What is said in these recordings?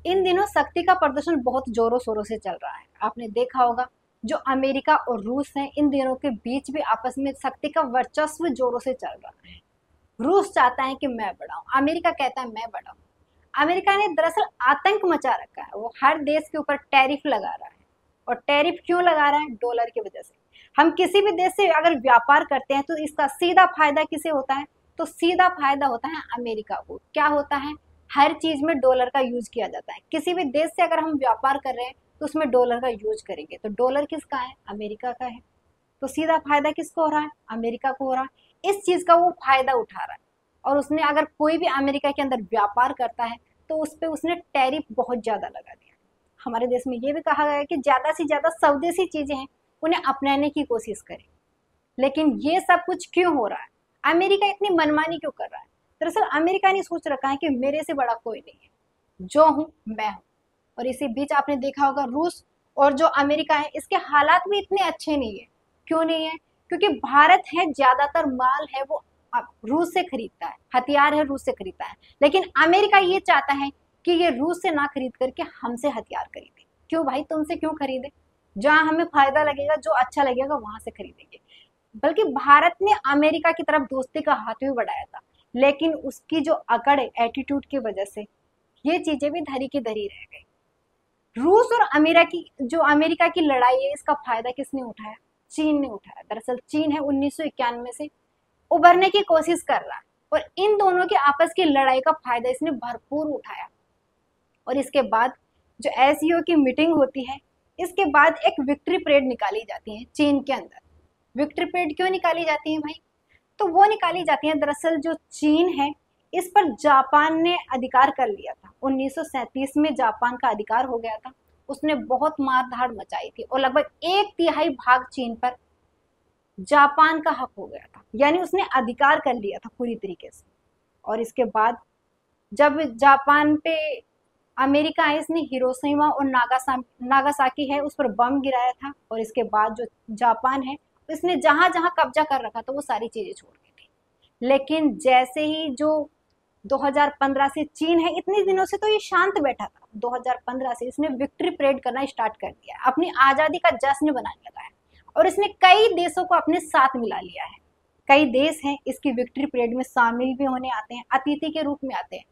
इन दिनों शक्ति का प्रदर्शन बहुत जोरों शोरों से चल रहा है। आपने देखा होगा जो अमेरिका और रूस है, इन दोनों के बीच भी आपस में शक्ति का वर्चस्व जोरों से चल रहा है। रूस चाहता है कि मैं बढ़ाऊं, अमेरिका कहता है मैं बढ़ाऊं। अमेरिका ने दरअसल आतंक मचा रखा है, वो हर देश के ऊपर टैरिफ लगा रहा है। और टैरिफ क्यों लगा रहा है? डॉलर की वजह से। हम किसी भी देश से अगर व्यापार करते हैं तो इसका सीधा फायदा किसे होता है? तो सीधा फायदा होता है अमेरिका को। क्या होता है? हर चीज में डॉलर का यूज किया जाता है। किसी भी देश से अगर हम व्यापार कर रहे हैं तो उसमें डॉलर का यूज करेंगे, तो डॉलर किसका है? अमेरिका का है। तो सीधा फायदा किसको हो रहा है? अमेरिका को हो रहा है। इस चीज का वो फायदा उठा रहा है। और उसने अगर कोई भी अमेरिका के अंदर व्यापार करता है तो उस पर उसने टैरिफ बहुत ज्यादा लगा दिया। हमारे देश में ये भी कहा गया है कि ज्यादा से ज्यादा स्वदेशी चीजें हैं उन्हें अपनाने की कोशिश करें। लेकिन ये सब कुछ क्यों हो रहा है? अमेरिका इतनी मनमानी क्यों कर रहा है? दरअसल अमेरिका ने सोच रखा है कि मेरे से बड़ा कोई नहीं है, जो हूं मैं हूं। और इसी बीच आपने देखा होगा रूस और जो अमेरिका है इसके हालात भी इतने अच्छे नहीं है। क्यों नहीं है? क्योंकि भारत है ज्यादातर माल है वो रूस से खरीदता है, हथियार है रूस से खरीदता है। लेकिन अमेरिका ये चाहता है कि ये रूस से ना खरीद करके हमसे हथियार खरीदे। क्यों भाई, तुमसे क्यों खरीदे? जहां हमें फायदा लगेगा, जो अच्छा लगेगा वहां से खरीदेंगे। बल्कि भारत ने अमेरिका की तरफ दोस्ती का हाथ भी बढ़ाया था, लेकिन उसकी जो अकड़ एटीट्यूड की वजह से ये चीजें भी धरी की धरी रह गई। रूस और अमेरिका की लड़ाई है, इसका फायदा किसने उठाया? चीन ने उठाया। दरअसल चीन है 1991 से उभरने की कोशिश कर रहा है और इन दोनों के आपस की लड़ाई का फायदा इसने भरपूर उठाया। और इसके बाद जो एससीओ की मीटिंग होती है, इसके बाद एक विक्ट्री परेड निकाली जाती है चीन के अंदर। विक्ट्री परेड क्यों निकाली जाती है भाई? तो वो निकाली जाती है, दरअसल जो चीन है इस पर जापान ने अधिकार कर लिया था। 1937 में जापान का अधिकार हो गया था। उसने बहुत मार धाड़ मचाई थी और लगभग 1/3 भाग चीन पर जापान का हक हो गया था, यानी उसने अधिकार कर लिया था पूरी तरीके से। और इसके बाद जब जापान पे अमेरिका है, इसने हिरोशिमा और नागासाकी है उस पर बम गिराया था। और इसके बाद जो जापान है इसने जहां जहां कब्जा कर रखा था वो सारी चीजें छोड़ दी थी। लेकिन जैसे ही जो 2015 से चीन है, इतने दिनों से तो ये शांत बैठा था, 2015 से इसने विक्ट्री परेड करना स्टार्ट कर दिया, अपनी आजादी का जश्न बनाने लगा है। और इसने कई देशों को अपने साथ मिला लिया है। कई देश हैं इसकी विक्ट्री परेड में शामिल भी होने आते हैं, अतिथि के रूप में आते हैं।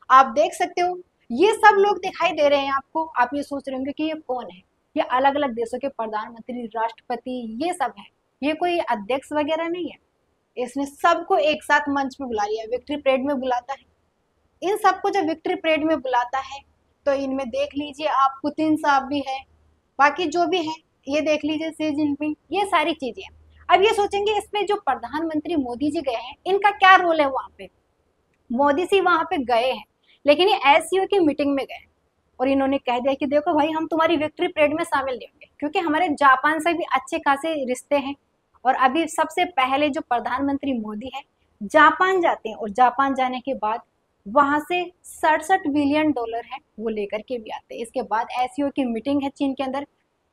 आप देख सकते हो ये सब लोग दिखाई दे रहे हैं आपको। आप ये सोच रहे होंगे कि ये कौन है? ये अलग अलग देशों के प्रधानमंत्री, राष्ट्रपति, ये सब है। ये कोई अध्यक्ष वगैरह नहीं है। इसने सबको एक साथ मंच पे बुला लिया, विक्ट्री परेड में बुलाता है। इन सबको जब विक्ट्री परेड में बुलाता है तो इनमें देख लीजिए आप पुतिन साहब भी है, बाकी जो भी है ये देख लीजिए शी जिनपिंग, ये सारी चीजें। अब ये सोचेंगे इसमें जो प्रधानमंत्री मोदी जी गए हैं इनका क्या रोल है वहां पे? मोदी जी वहां पे गए हैं लेकिन ये एससीओ की मीटिंग में गए और इन्होंने कह दिया कि देखो भाई हम तुम्हारी विक्ट्री परेड में शामिल नहीं होंगे, क्योंकि हमारे जापान से भी अच्छे खासे रिश्ते हैं। और अभी सबसे पहले जो प्रधानमंत्री मोदी है जापान जाते हैं और जापान जाने के बाद वहां से 67 बिलियन डॉलर है वो लेकर के भी आते हैं। इसके बाद एससीओ की मीटिंग है चीन के अंदर,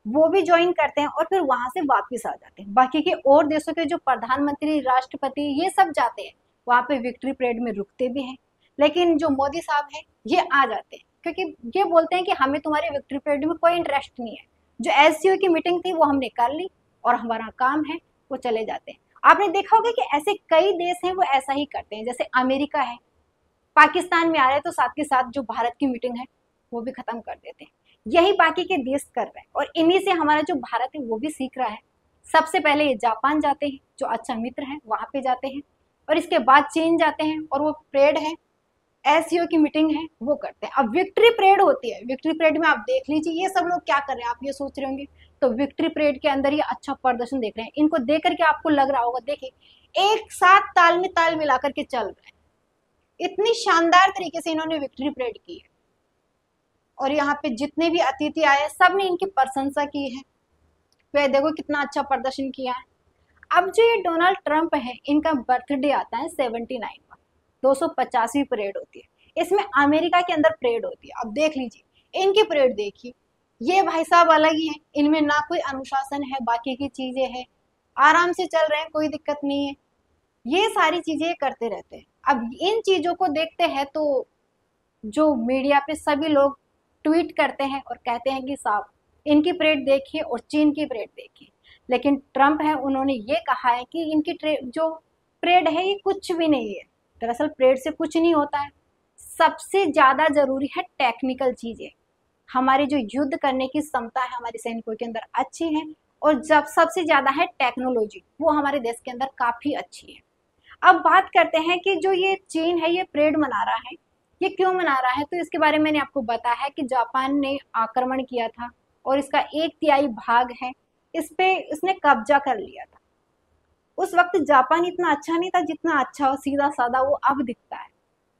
वो भी ज्वाइन करते हैं और फिर वहां से वापस आ जाते हैं। बाकी के और देशों के जो प्रधानमंत्री, राष्ट्रपति, ये सब जाते हैं वहां पे विक्ट्री परेड में रुकते भी हैं। लेकिन जो मोदी साहब है ये आ जाते हैं क्योंकि ये बोलते हैं कि हमें तुम्हारी विक्ट्री परेड में कोई इंटरेस्ट नहीं है। जो एससीओ की मीटिंग थी वो हमने कर ली और हमारा काम है, वो चले जाते हैं। आपने देखा होगा कि ऐसे कई देश हैं वो ऐसा ही करते हैं। जैसे अमेरिका है, पाकिस्तान में आ रहे हैं तो साथ के साथ जो भारत की मीटिंग है वो भी खत्म कर देते हैं। यही बाकी के देश कर रहे हैं और इन्हीं से हमारा जो भारत है वो भी सीख रहा है। सबसे पहले ये जापान जाते हैं, जो अच्छा मित्र है वहां पे जाते हैं, और इसके बाद चीन जाते हैं और वो परेड है, एससीओ की मीटिंग है, वो करते हैं। अब विक्ट्री परेड होती है, विक्ट्री परेड में आप देख लीजिए ये सब लोग क्या कर रहे हैं, आप ये सोच रहे होंगे। तो विक्ट्री परेड के अंदर ये अच्छा प्रदर्शन देख रहे हैं, इनको देख करके आपको लग रहा होगा देखिए एक साथ ताल में ताल मिलाकर के चल रहे हैं। इतनी शानदार तरीके से इन्होंने विक्ट्री परेड की है और यहाँ पे जितने भी अतिथि आए सब ने इनकी प्रशंसा की है। वे देखो कितना अच्छा प्रदर्शन किया है। अब जो ये डोनाल्ड ट्रंप है इनका बर्थडे आता है 79 का, 250वीं परेड होती है। इसमें अमेरिका के अंदर परेड होती है। अब देख लीजिए इनकी परेड देखिए, ये भाई साहब अलग ही है, इनमें ना कोई अनुशासन है, बाकी की चीजें हैं, आराम से चल रहे हैं, कोई दिक्कत नहीं है। ये सारी चीजें करते रहते हैं। अब इन चीजों को देखते हैं तो जो मीडिया पे सभी लोग ट्वीट करते हैं और कहते हैं कि साहब इनकी परेड देखिए और चीन की परेड देखिए। लेकिन ट्रंप है, उन्होंने ये कहा है कि इनकी जो परेड है ये कुछ भी नहीं है। दरअसल परेड से कुछ नहीं होता है, सबसे ज़्यादा ज़रूरी है टेक्निकल चीज़ें। हमारी जो युद्ध करने की क्षमता है हमारे सैनिकों के अंदर अच्छी है, और जब सबसे ज़्यादा है टेक्नोलॉजी, वो हमारे देश के अंदर काफ़ी अच्छी है। अब बात करते हैं कि जो ये चीन है ये परेड मना रहा है, ये क्यों मना रहा है? तो इसके बारे में मैंने आपको बताया है कि जापान ने आक्रमण किया था और इसका 1/3 भाग है इस पे इसने कब्जा कर लिया था। उस वक्त जापान इतना अच्छा नहीं था जितना अच्छा और सीधा साधा वो अब दिखता है।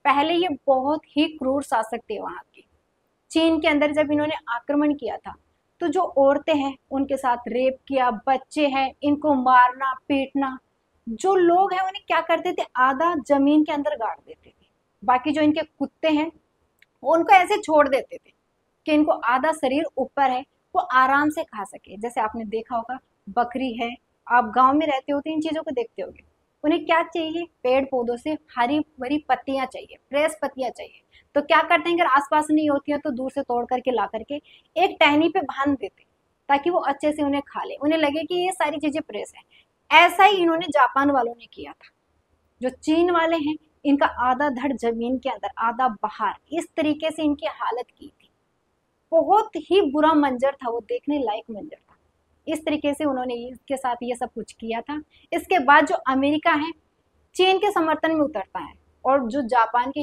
पहले ये बहुत ही क्रूर शासक थे वहाँ के। चीन के अंदर जब इन्होंने आक्रमण किया था तो जो औरतें हैं उनके साथ रेप किया, बच्चे हैं इनको मारना पीटना। जो लोग हैं उन्हें क्या करते थे, आधा जमीन के अंदर गाड़ देते थे। बाकी जो इनके कुत्ते हैं उनको ऐसे छोड़ देते थे कि इनको आधा शरीर ऊपर है, वो आराम से खा सके। जैसे आपने देखा होगा बकरी है, आप गांव में रहते हो तो इन चीजों को देखते होगे। उन्हें क्या चाहिए, पेड़ पौधों से हरी भरी पत्तियां चाहिए, फ्रेश पत्तियां चाहिए। तो क्या करते हैं, अगर आसपास नहीं होती है तो दूर से तोड़ करके ला करके एक टहनी पे बांध देते ताकि वो अच्छे से उन्हें खा ले, उन्हें लगे कि ये सारी चीजें फ्रेश है। ऐसा ही इन्होंने जापान वालों ने किया था। जो चीन वाले हैं इनका आधा धड़ जमीन के अंदर आधा बाहर, इस तरीके से इनकी हालत की थी। बहुत ही बुरा मंजर था, वो देखने लायक मंजर था। इस तरीके से उन्होंने इसके साथ ये सब कुछ किया था। इसके बाद जो अमेरिका है चीन के समर्थन में उतरता है और जो जापान के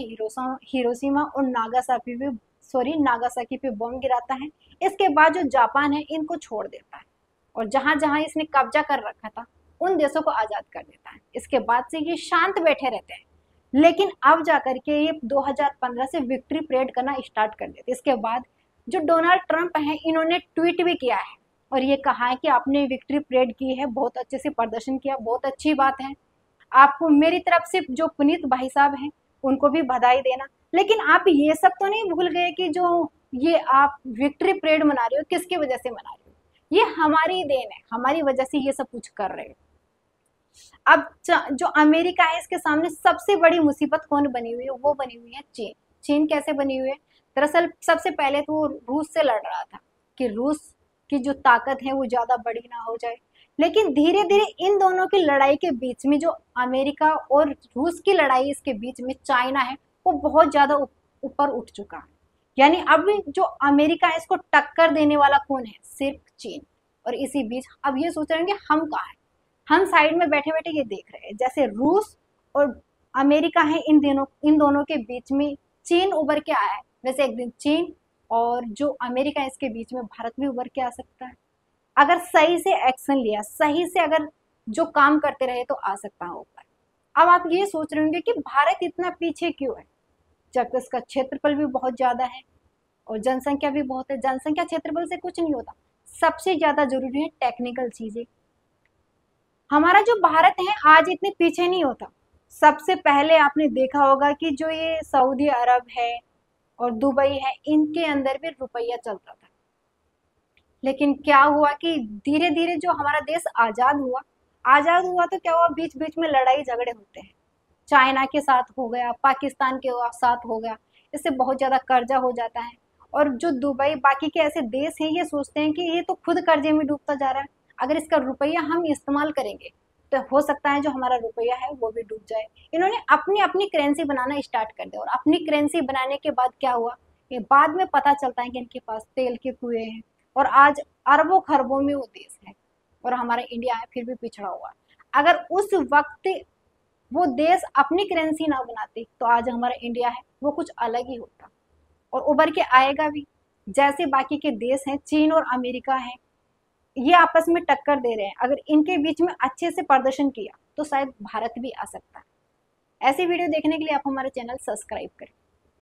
हिरोशिमा और नागासाकी पे बॉम्ब गिराता है। इसके बाद जो जापान है इनको छोड़ देता है और जहां जहां इसने कब्जा कर रखा था उन देशों को आजाद कर देता है। इसके बाद से ये शांत बैठे रहते हैं, लेकिन अब जाकर के ये 2015 से विक्ट्री परेड करना स्टार्ट कर देते। इसके बाद जो डोनाल्ड ट्रंप है इन्होंने ट्वीट भी किया है और ये कहा है कि आपने विक्ट्री परेड की है, बहुत अच्छे से प्रदर्शन किया, बहुत अच्छी बात है। आपको मेरी तरफ से जो पुनीत भाई साहब हैं उनको भी बधाई देना। लेकिन आप ये सब तो नहीं भूल गए कि जो ये आप विक्ट्री परेड मना रहे हो किसकी वजह से मना रहे हो? ये हमारी देन है, हमारी वजह से ये सब कुछ कर रहे हो। अब जो अमेरिका है इसके सामने सबसे बड़ी मुसीबत कौन बनी हुई है? वो बनी हुई है चीन। चीन कैसे बनी हुई है? दरअसल सबसे पहले तो वो रूस से लड़ रहा था कि रूस की जो ताकत है वो ज्यादा बड़ी ना हो जाए। लेकिन धीरे धीरे इन दोनों की लड़ाई के बीच में जो अमेरिका और रूस की लड़ाई, इसके बीच में चाइना है वो बहुत ज्यादा ऊपर उठ चुका है। यानी अब जो अमेरिका है इसको टक्कर देने वाला कौन है? सिर्फ चीन। और इसी बीच अब ये सोच रहे हैं कि हम कहाँ हैं, हम साइड में बैठे बैठे ये देख रहे हैं। जैसे रूस और अमेरिका है, इन दोनों के बीच में चीन उभर के आया है, वैसे एक दिन चीन और जो अमेरिका है इसके बीच में भारत भी उभर के आ सकता है। अगर सही से एक्शन लिया, सही से अगर जो काम करते रहे तो आ सकता है ऊपर। अब आप ये सोच रहे होंगे कि भारत इतना पीछे क्यों है, जबकि इसका क्षेत्रफल भी बहुत ज्यादा है और जनसंख्या भी बहुत है। जनसंख्या क्षेत्रफल से कुछ नहीं होता, सबसे ज्यादा जरूरी है टेक्निकल चीजें। हमारा जो भारत है आज इतने पीछे नहीं होता। सबसे पहले आपने देखा होगा कि जो ये सऊदी अरब है और दुबई है इनके अंदर भी रुपया चलता था। लेकिन क्या हुआ कि धीरे धीरे जो हमारा देश आजाद हुआ तो क्या हुआ, बीच बीच में लड़ाई झगड़े होते हैं। चाइना के साथ हो गया, पाकिस्तान के साथ हो गया, इससे बहुत ज्यादा कर्जा हो जाता है। और जो दुबई बाकी के ऐसे देश हैं ये सोचते हैं कि ये तो खुद कर्जे में डूबता जा रहा है, अगर इसका रुपया हम इस्तेमाल करेंगे तो हो सकता है जो हमारा रुपया है वो भी डूब जाए। इन्होंने अपनी अपनी करेंसी बनाना स्टार्ट कर दिया और अपनी करेंसी बनाने के बाद क्या हुआ, ये बाद में पता चलता है कि इनके पास तेल के कुएं हैं और आज अरबों खरबों में वो देश है और हमारा इंडिया है फिर भी पिछड़ा हुआ। अगर उस वक्त वो देश अपनी करेंसी ना बनाते तो आज हमारा इंडिया है वो कुछ अलग ही होता और उभर के आएगा भी। जैसे बाकी के देश हैं, चीन और अमेरिका है, ये आपस में टक्कर दे रहे हैं। अगर इनके बीच में अच्छे से प्रदर्शन किया तो शायद भारत भी आ सकता है। ऐसी वीडियो देखने के लिए आप हमारा चैनल सब्सक्राइब करें।